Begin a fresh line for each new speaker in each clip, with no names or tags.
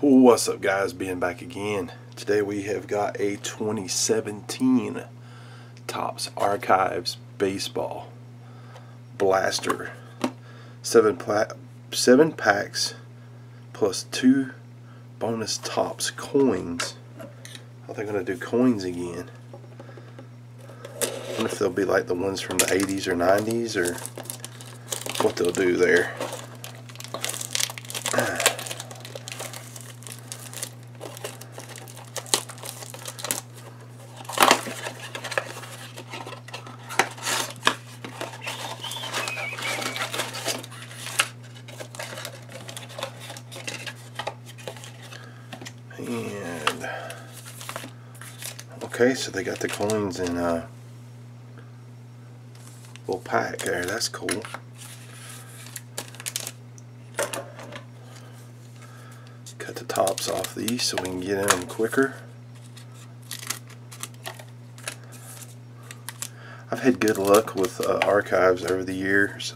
What's up, guys? Being back again. Today we have got a 2017 Topps Archives Baseball Blaster. Seven packs plus 2 bonus Topps coins. I think I'm going to do coins again. I wonder if they'll be like the ones from the 80s or 90s, or what they'll do there. And okay, so they got the coins in a little pack there. That's cool. Cut the tops off these so we can get in them quicker. I've had good luck with archives over the years.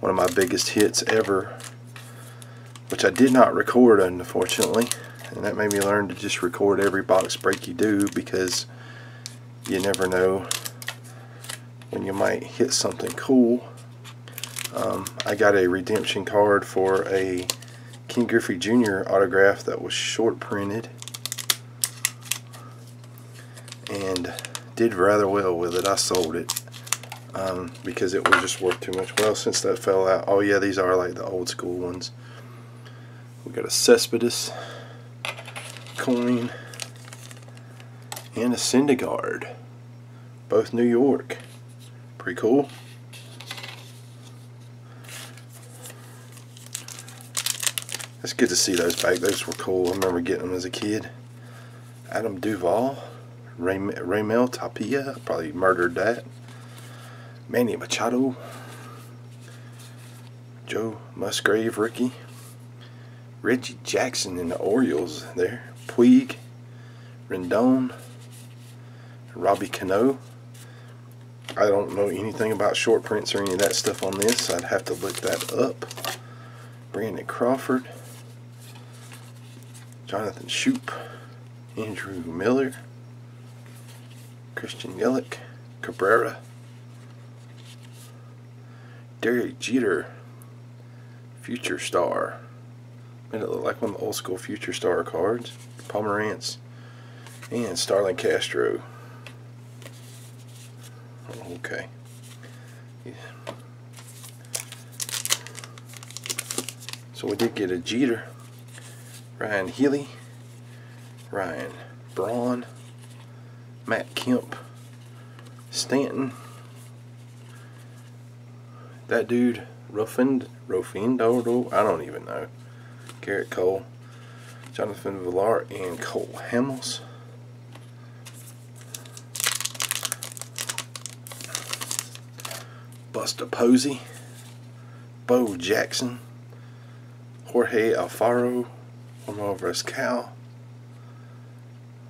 One of my biggest hits ever, which I did not record, unfortunately, and that made me learn to just record every box break you do, because you never know when you might hit something cool. I got a redemption card for a Ken Griffey Jr. autograph that was short printed, and did rather well with it. I sold it because it was just worth too much. Well, since that fell out, oh yeah, these are like the old school ones. We got a Cespedes coin and a Syndergaard, both New York. Pretty cool. It's good to see those back. Those were cool. I remember getting them as a kid. Adam Duvall, Raimel Tapia, probably murdered that. Manny Machado, Joe Musgrave rookie. Reggie Jackson in the Orioles there. Puig, Rendon, Robbie Cano. I don't know anything about short prints or any of that stuff on this, so I'd have to look that up. Brandon Crawford, Jonathan Schoop, Andrew Miller, Christian Yelich, Cabrera, Derek Jeter, Future Star. Made it look like one of the old school Future Star cards. Pomerantz and Starlin Castro. Okay. Yeah. So we did get a Jeter, Ryan Healy, Ryan Braun, Matt Kemp, Stanton, that dude Rufindo, I don't even know. Garrett Cole, Jonathan Villar, and Cole Hamels. Buster Posey, Bo Jackson, Jorge Alfaro, Omar Vizquel,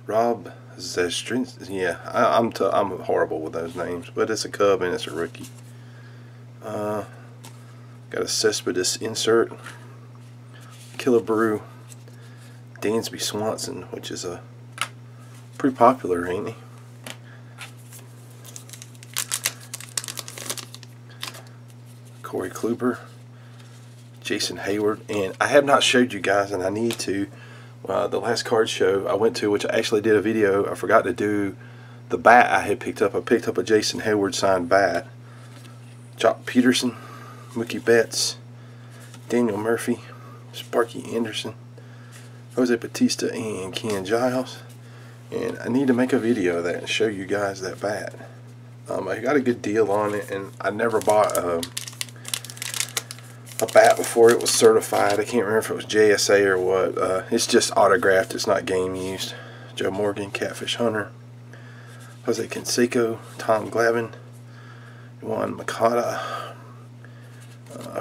Rob Zestrin. Yeah, I'm horrible with those names, but it's a Cub and it's a rookie. Got a Cespedes insert. Killebrew, Dansby Swanson, which is a pretty popular, ain't he? Corey Kluber, Jason Hayward, and I have not showed you guys, and I need to. The last card show I went to, which I actually did a video, I forgot to do the bat I had picked up. I picked up a Jason Hayward signed bat. Jock Peterson, Mookie Betts, Daniel Murphy, Sparky Anderson, Jose Bautista, and Ken Giles. And I need to make a video of that and show you guys that bat. I got a good deal on it, and I never bought a bat before it was certified. I can't remember if it was JSA or what. It's just autographed, it's not game used. Joe Morgan, Catfish Hunter, Jose Canseco, Tom Glavine, Juan Makata,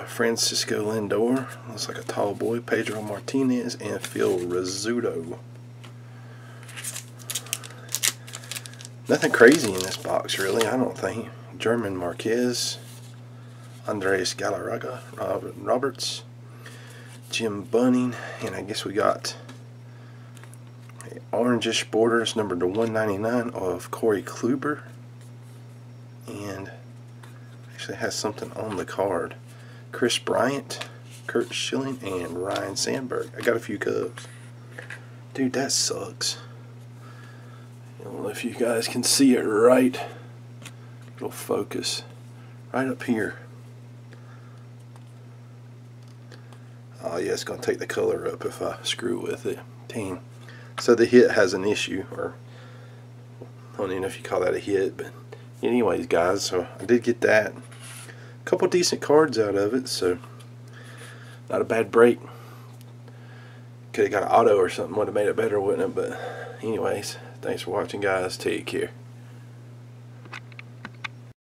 Francisco Lindor, looks like a tall boy, Pedro Martinez, and Phil Rizzuto. Nothing crazy in this box, really, I don't think. German Marquez, Andres Galarraga, Roberts, Jim Bunning, and I guess we got orangish borders numbered to 199 of Corey Kluber, and actually has something on the card. Chris Bryant, Kurt Schilling, and Ryan Sandberg. I got a few Cubs. Dude, that sucks. I don't know if you guys can see it right. It'll focus right up here. Oh yeah, it's going to take the color up if I screw with it. Dang. So the hit has an issue, or I don't even know if you call that a hit, but anyways guys, so I did get that. A couple decent cards out of it, so not a bad break. Could have got an auto or something, would have made it better, wouldn't it? But anyways, thanks for watching guys, take care.